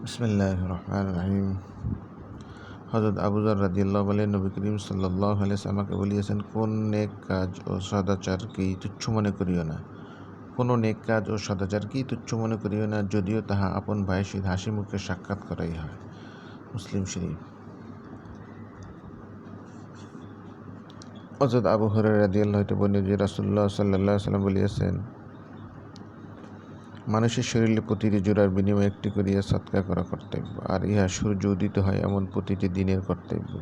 বিসমিল্লাহির রহমানির রহিম। হযরত আবু যর রাদিয়াল্লাহু বলেন, নবী করিম সাল্লাল্লাহু আলাইহি ওয়াসাল্লাম আমাকে বলিয়েছেন, কোন নেক কাজ ও সদাচারকেই তুচ্ছ মনে করিও না। কোন নেক কাজ ও সদাচারকেই তুচ্ছ মনে করিও না, যদিও তাহা আপন ভাইয়ের সহিত হাসি মুখে সাক্ষাৎ করাই হয়। মুসলিম শরীফ। হযরত আবু হুরায়রা রাদিয়াল্লাহু হতে বর্ণিত যে রাসূলুল্লাহ সাল্লাল্লাহু আলাইহি ওয়াসাল্লাম বলিয়েছেন, মানুষের শরীরে প্রতিটি জোড়ার বিনিময়ে একটি করিয়া সৎকার করা কর্তব্য, আর ইহা সূর্য উদিত হয় এমন প্রতিটি দিনের কর্তব্য।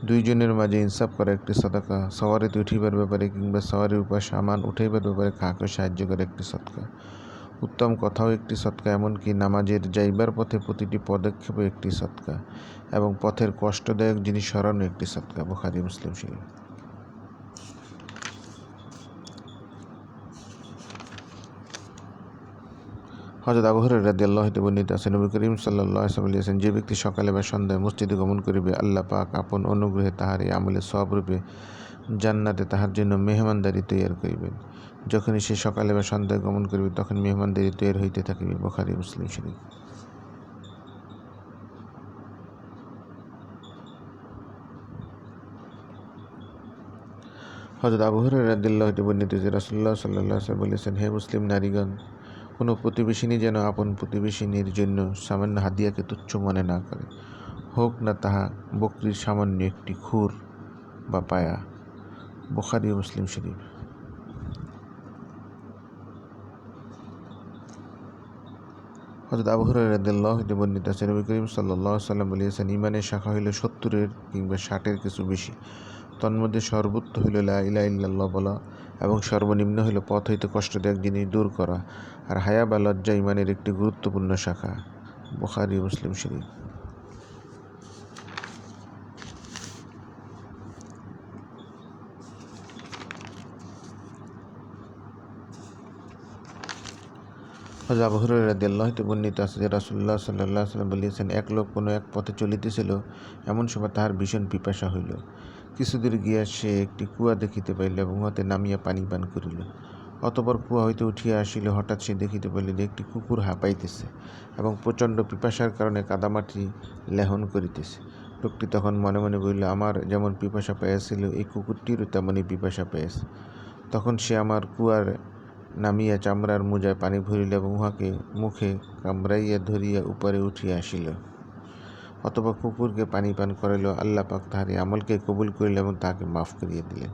দুইজনের মাঝে ইনসাফ করা একটি সদকা, সওয়ারিতে উঠিবার ব্যাপারে কিংবা সওয়ারির উপর সামান উঠাইবার ব্যাপারে কাহাকে সাহায্য করে একটি সৎকা, উত্তম কথাও একটি সৎকা, এমনকি নামাজের যাইবার পথে প্রতিটি পদক্ষেপও একটি সৎকা, এবং পথের কষ্টদায়ক জিনিস সরানো একটি সৎকা। বুখারী মুসলিম শরীফ। হযরত আবু হুরায়রা রাদিয়াল্লাহু হতে বর্ণিত আছে, নবী করিম সাল্লাল্লাহু আলাইহি ওয়াসাল্লাম বলেছেন, যে ব্যক্তি সকালে বা সন্ধ্যায় মসজিদে গমন করিবে, আল্লাহ পাক আপন অনুগ্রহে তাহার এই আমলের সওয়াবরূপে জান্নাতে তাহার জন্য মেহমানদারি তৈয়ার করিবেন। যখনই সে সকালে বা সন্ধ্যায় গমন করিবে, তখন মেহমানদারি তৈয়ার হইতে থাকিবে। বুখারী মুসলিম শরীফ। হযরত আবু হুরায়রা রাদিয়াল্লাহু হতে বর্ণিত যে রাসূলুল্লাহ সাল্লাল্লাহু আলাইহি ওয়াসাল্লাম বলেছেন, হে মুসলিম নারীগণ, কোনো প্রতিবেশিনী যেন আপন প্রতিবেশিনীর জন্য সামান্য হাদিয়াকে তুচ্ছ মনে না করে, হোক না তাহা বকরির সামান্য একটি খুর বা পায়া। বুখারী ও মুসলিম শরীফ। হযরত আবু হুরায়রা রাদিয়াল্লাহু হতে বর্ণিত আছে, নবী করিম সাল্লাল্লাহু আলাইহি ওয়াসাল্লাম বলেছেন, ঈমানের শাখা হইল ৭০ কিংবা ৬০ কিছু বেশি। তন্মধ্যে সর্বোচ্চ হইল লা ইলাহা ইল্লাল্লাহ বলা, এবং সর্বনিম্ন হইল পথ হইতে কষ্টদায়ক জিনিস দূর করা। আর হায়া বা লজ্জা ঈমানের একটি গুরুত্বপূর্ণ শাখা। বুখারী ও মুসলিম শরীফ। হযরত আবু হুরায়রা রাদিয়াল্লাহু হতে বর্ণিত আছে যে রাসূলুল্লাহ সাল্লাল্লাহু আলাইহি ওয়াসাল্লাম বলিয়াছেন, এক লোক কোনো এক পথে চলিতেছিল, এমন সময় তাহার ভীষণ পিপাসা হইল। কিছুদূর গিয়া সে একটি কুয়া দেখিতে পাইল এবং উহাতে নামিয়া পানি পান করিল। অতঃপর কুয়া হইতে উঠিয়া আসিল, হঠাৎ সে দেখিতে পাইল যে একটি কুকুর হাঁপাইতেছে এবং প্রচণ্ড পিপাসার কারণে কাদামাটি লেহন করিতেছে। লোকটি তখন মনে মনে বলিল, আমার যেমন পিপাসা পাইয়াছিল, এই কুকুরটিরও তেমনই পিপাসা পাইয়াছে। তখন সে আমার কুয়ার নামিয়া চামড়ার মোজায় পানি ভরিল এবং উহাকে মুখে কামড়াইয়া ধরিয়া উপরে উঠিয়া আসিল। অতঃপর কুকুরকে পানি পান করাইল। আল্লাহ পাক তাহার এই আমলকে কবুল করিলেন এবং তাহাকে মাফ করিয়া দিলেন।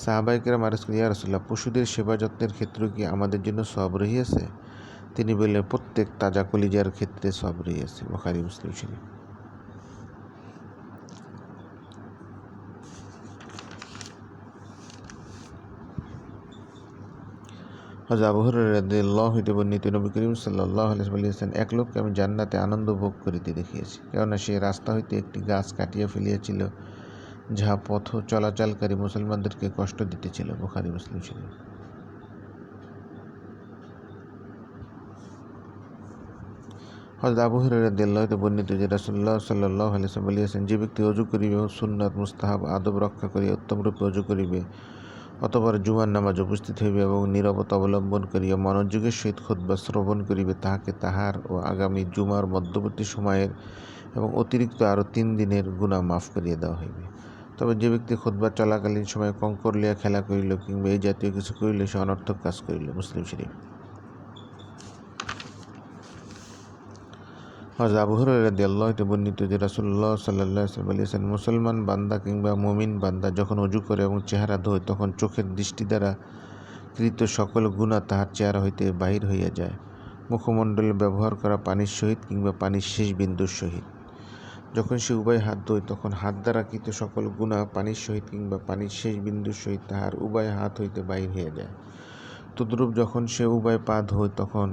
সাহাবায়ে কেরাম আরজ করিলেন, ইয়া রাসূলুল্লাহ, পশুদের সেবা যত্নের ক্ষেত্রেও কি আমাদের জন্য সওয়াব রহিয়াছে? তিনি বললেন, প্রত্যেক তাজা কলিজার ক্ষেত্রে সওয়াব রহিয়াছে। বুখারী মুসলিম শরীফ। হযরত আবু হুরায়রা রাদিয়াল্লাহু হতে বর্ণিত, নবী করিম সাল্লাল্লাহু আলাইহি ওয়াসাল্লাম বলেছেন, এক লোককে আমি জান্নাতে আনন্দ ভোগ করিতে দেখিয়াছি, কেননা সে রাস্তা হইতে একটি গাছ কাটিয়া ফেলিয়াছিল, যাহা পথ চলাচলকারী মুসলমানদেরকে কষ্ট দিতেছিল। বুখারী মুসলিম শরীফ। হযরত আবু হুরায়রা রাদিয়াল্লাহু হতে বর্ণিত যে রাসূলুল্লাহ সাল্লাল্লাহু আলাইহি ওয়াসাল্লাম বলিয়াছেন, যে ব্যক্তি ওযু করিবে ও সুন্নাত মুস্তাহাব আদব রক্ষা করিয়া উত্তমরূপে ওযু করিবে, অতঃপর জুমার নামাজ উপস্থিত হইবে এবং নীরবতা অবলম্বন করিয়া মনোযোগের সহিত খুতবা শ্রবণ করিবে, তাহাকে তাহার ও আগামী জুমার মধ্যবর্তী সময়ের এবং অতিরিক্ত আরও ৩ দিনের গুনাহ মাফ করিয়া দেওয়া হইবে। তবে যে ব্যক্তি খুতবা চলাকালীন সময়ে কঙ্কর লইয়া খেলা করিল কিংবা এই জাতীয় কিছু করিল, সে অনর্থক কাজ করিল। মুসলিম শরীফ। হযরত আবু হুরায়রা রাদিয়াল্লাহু হতে বর্ণিত যে রাসূলুল্লাহ সাল্লাল্লাহু আলাইহি ওয়াসাল্লাম বলেছেন, মুসলমান বান্দা কিংবা মুমিন বান্দা যখন ওযু করে এবং চেহারা ধোয়, তখন চোখের দৃষ্টি দ্বারা কৃত সকল গুনাহ তাহার চেহারা হইতে বাহির হইয়া যায়, মুখমণ্ডলে ব্যবহার করা পানির সহিত কিংবা পানির শেষ বিন্দুর সহিত। যখন সে উভয় হাত ধোয়, তখন হাত দ্বারা কৃত সকল গুনাহ পানির সহিত কিংবা পানির শেষ বিন্দুর সহিত তাহার উভয় হাত হইতে বাহির হইয়া যায়। তদ্রূপ যখন সে উভয় পা ধোয়, তখন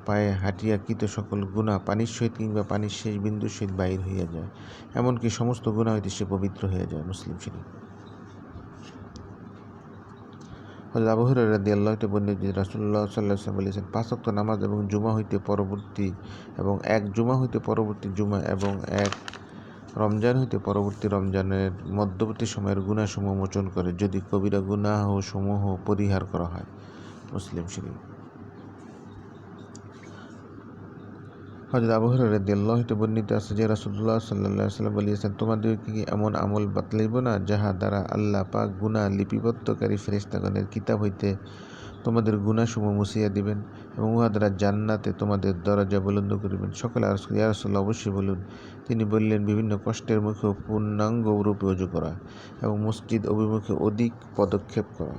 পায়ে হাঁটিয়া কৃত সকল গুনাহ পানির সহিত কিংবা পানির শেষ বিন্দুর সহিত বাহির হইয়া যায়, এমনকি সমস্ত গুনাহ হইতে সে পবিত্র হইয়া যায়। মুসলিম শরীফ। হযরত আবু হুরায়রা রাদিয়াল্লাহু হতে বর্ণিত যে রাসূলুল্লাহ সাল্লাল্লাহু আলাইহি ওয়াসাল্লাম বলেছেন, ৫ ওয়াক্ত নামাজ এবং জুমা হইতে পরবর্তী এবং এক জুমা হইতে পরবর্তী জুমা এবং এক রমজান হইতে পরবর্তী রমজানের মধ্যবর্তী সময়ের গুনাহসমূহ মোচন করে, যদি কবিরা গুনাহ সমূহ পরিহার করা হয়। মুসলিম শরীফ। হযরত আবু হুরায়রা রাদিয়াল্লাহু হতে বর্ণিত আছে যে রাসূলুল্লাহ সাল্লাল্লাহু আলাইহি ওয়াসাল্লাম বলিয়েছেন, তোমাদেরকে কি এমন আমল বাতলাইব না যাহা দ্বারা আল্লাহ পাক গুনাহ লিপিবদ্ধকারী ফেরেশতাগণের কিতাব হইতে তোমাদের গুনাহসমূহ মুছিয়া দিবেন এবং উহা দ্বারা জান্নাতে তোমাদের দরজা বুলন্দ করিবেন। সকলে আরজ করি, ইয়া রাসূলুল্লাহ, অবশ্যই বলুন। তিনি বললেন, বিভিন্ন কষ্টের মুখেও পূর্ণাঙ্গ রূপে ওযু করা এবং মসজিদ অভিমুখে অধিক পদক্ষেপ করা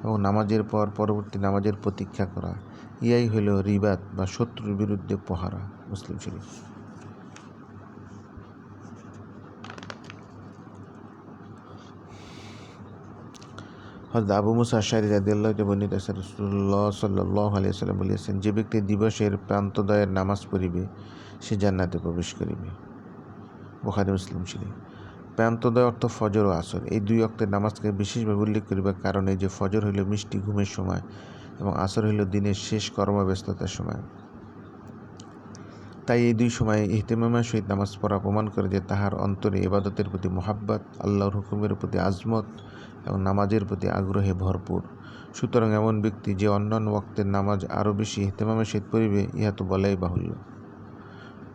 এবং নামাজের পর পরবর্তী নামাজের প্রতীক্ষা করা, ইহাই হইল রিবাত বা শত্রুর বিরুদ্ধে পহারা। মুসলিম শরীফ। হযরত আবু মুসা আশআরী রাদিয়াল্লাহু আনহু বর্ণিত আছে, রাসূলুল্লাহ সাল্লাল্লাহু আলাইহি ওয়াসাল্লাম বলিয়াছেন, যে ব্যক্তি দিবসের প্রান্তদয়ের নামাজ পড়িবে সে জান্নাতে প্রবেশ করিবে। বুখারী মুসলিম শরীফ। প্রান্তদয় অর্থ ফজর ও আসর, এই দুই ওয়াক্তের নামাজকে বিশেষভাবে উল্লেখ করিবার কারণে যে ফজর হইল মিষ্টি ঘুমের সময় এবং আসর হইল দিনের শেষ কর্মব্যস্ততার সময়। তাই এই দুই সময়ে ইহতিমামের সহিত নামাজ পড়া প্রমাণ করে যে তাহার অন্তরে ইবাদতের প্রতি মোহাব্বত, আল্লাহর হুকুমের প্রতি আজমত এবং নামাজের প্রতি আগ্রহে ভরপুর। সুতরাং এমন ব্যক্তি যে অন্যান্য ওয়াক্তের নামাজ আরও বেশি ইহতিমামের সহিত পড়িবে, ইহা তো বলাই বাহুল্য।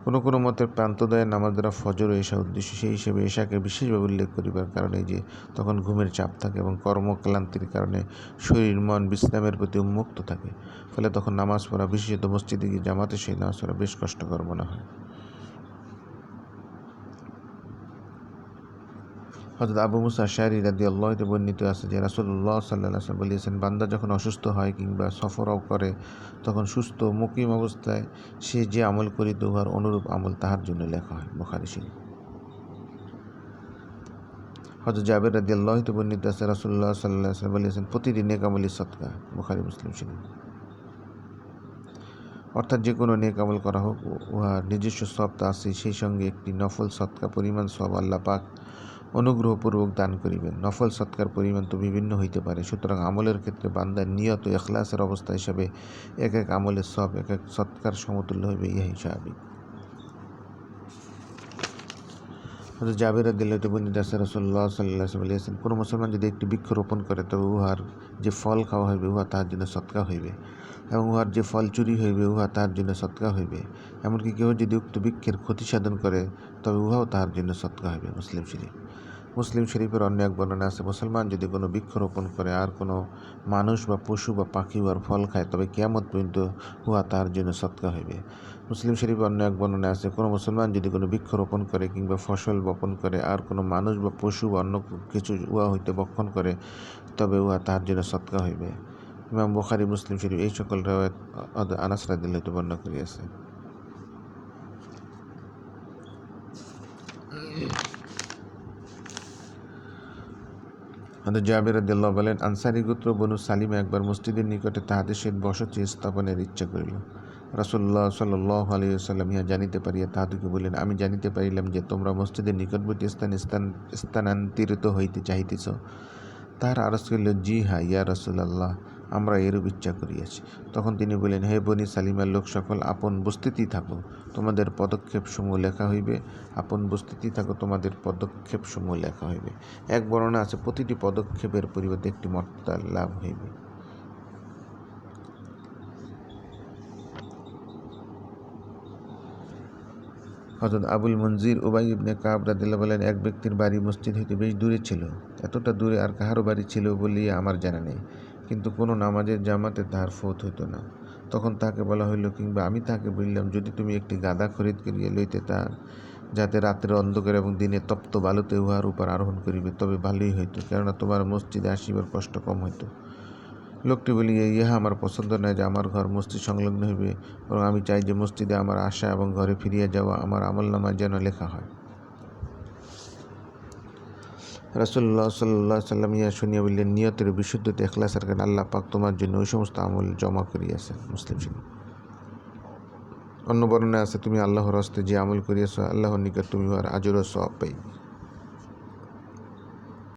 কোনো কোনো মতের প্রান্তদয়ের নামাজ দ্বারা ফজর ও এশা উদ্দেশ্য, সেই হিসেবে এশাকে বিশেষভাবে উল্লেখ করিবার কারণে যে তখন ঘুমের চাপ থাকে এবং কর্মক্লান্তির কারণে শরীর মন বিশ্রামের প্রতি উন্মুক্ত থাকে, ফলে তখন নামাজ পড়া, বিশেষত মসজিদে গিয়ে জামাতের সেই নামাজ পড়া বেশ কষ্টকর মনে হয়। হযরত আবু মুসা আশআরী রাদিয়াল্লাহু আনহু বর্ণিত আছে যে রাসূলুল্লাহ সাল্লাল্লাহু আলাইহি ওয়াসাল্লাম বলিয়েছেন, বান্দা যখন অসুস্থ হয় কিংবা সফরও করে, তখন সুস্থ মুকিম অবস্থায় সে যে আমল করিত উহার অনুরূপ আমল তাহার জন্য লেখা হয়। বুখারী শরীফ। হযরত জাবের রাদিয়াল্লাহু আনহু বর্ণিত আছে, রাসূলুল্লাহ সাল্লাল্লাহু আলাইহি ওয়াসাল্লাম বলিয়েছেন, প্রতিটি নেক আমলই সদকা। বুখারী মুসলিম শরীফ। অর্থাৎ যে কোনো নেক আমল করা হোক, উহার নিজস্ব সওয়াব তো আছেই, সেই সঙ্গে একটি নফল সদকা পরিমাণ সওয়াব আল্লাহ পাক অনুগ্রহপূর্বক দান করিবেন। নফল সৎকার পরিমাণ তো বিভিন্ন হইতে পারে, সুতরাং আমলের ক্ষেত্রে বান্দার নিয়ত ও ইখলাসের অবস্থা হিসাবে এক এক আমলের সব এক এক সৎকার সমতুল্য হইবে, ইহাই স্বাভাবিক। হযরত জাবের রাদিয়াল্লাহু আনহু বর্ণিত আছে, রাসূলুল্লাহ সাল্লাল্লাহু আলাইহি ওয়াসাল্লাম বলিয়াছেন, কোনো মুসলমান যদি একটি বৃক্ষ রোপণ করে, তবে উহার যে ফল খাওয়া হইবে উহা তাহার জন্য সৎকা হইবে এবং উহার যে ফল চুরি হইবে উহা তাহার জন্য সৎকা হইবে। এমনকি কেউ যদি উক্ত বৃক্ষের ক্ষতি সাধন করে, তবে উহাও তাহার জন্য সৎকা হইবে। মুসলিম শরীফ। মুসলিম শরীফের অন্য এক বর্ণনা আছে, মুসলমান যদি কোনো বৃক্ষ রোপণ করে আর কোনো মানুষ বা পশু বা পাখি উহার ফল খায়, তবে কিয়ামত পর্যন্ত উহা তাহার জন্য সৎকা হইবে। মুসলিম শরীফের অন্য এক বর্ণনা আছে, কোনো মুসলমান যদি কোনো বৃক্ষ রোপণ করে কিংবা ফসল বপন করে আর কোনো মানুষ বা পশু বা অন্য কিছু উহা হইতে বক্ষণ করে, তবে উহা তাহার জন্য সৎকা হইবে। ইমাম বুখারী, মুসলিম শরীফ এই সকল রিওয়ায়াত আনাস রাদিয়াল্লাহু আনহু বর্ণনা করিয়াছে। হযরত জাবের রাদিয়াল্লাহু বলেন, আনসারী গোত্র বনু সালিমা একবার মসজিদের নিকটে তাহাদের সহিত বসতি স্থাপনের ইচ্ছা করিল। রাসূলুল্লাহ সাল্লাল্লাহু আলাইহি ওয়াসাল্লাম ইহা জানিতে পারিয়া তাহাদিগকে বললেন, আমি জানিতে পারিলাম যে তোমরা মসজিদের নিকটবর্তী স্থানে স্থানান্তরিত হইতে চাহিতেছ। তাহারা আরজ করিল, জি হ্যাঁ ইয়া রাসূলাল্লাহ, আমরা এরূপ ইচ্ছা করিয়াছি। তখন তিনি বললেন, হে বনী সালিমার লোক সকল, আপন বস্তিতেই থাকো, তোমাদের পদক্ষেপসমূহ লেখা হইবে। আপন বস্তিতেই থাকো, তোমাদের পদক্ষেপসমূহ লেখা হইবে। এক বর্ণনা আছে, প্রতিটি পদক্ষেপের পরিবর্তে একটি মর্যাদা লাভ হইবে। হযরত আবুল মুনজির উবাই ইবনে কাব রাদিয়াল্লাহু বলেন, এক ব্যক্তির বাড়ি মসজিদ হইতে বেশ দূরে ছিল। এতটা দূরে আর কাহারও বাড়ি ছিল বলিয়া আমার জানা নেই, কিন্তু কোনো নামাজের জামাতে তাহার ফৌত হইত না। তখন তাহাকে বলা হইল, কিংবা আমি তাহাকে বললাম, যদি তুমি একটি গাদা খরিদ করিয়া লইতে, তা যাতে রাত্রে অন্ধকার এবং দিনে তপ্ত বালুতে উহার উপর আরোহণ করিবে, তবে ভালোই হইত, কেননা তোমার মসজিদে আসিবার কষ্ট কম হইত। লোকটি বলিয়া, ইহা আমার পছন্দ নয় যে আমার ঘর মসজিদ সংলগ্ন হইবে, বরং আমি চাই যে মসজিদে আমার আসা এবং ঘরে ফিরিয়া যাওয়া আমার আমলনামায় যেন লেখা হয়। রাসূলুল্লাহ সাল্লাল্লাহু আলাইহি ওয়াসাল্লাম ইহা শুনিয়া বললেন, নিয়তের বিশুদ্ধতা ইখলাসের কারণে আল্লাহ পাক তোমার জন্য ওই সমস্ত আমল জমা করিয়াছেন। মুসলিম শরীফ। অন্য বর্ণনায় আছে, তুমি আল্লাহর হস্তে যে আমল করিয়াছ, আল্লাহর নিকট তুমি উহার আজর ও সওয়াব পাইবে।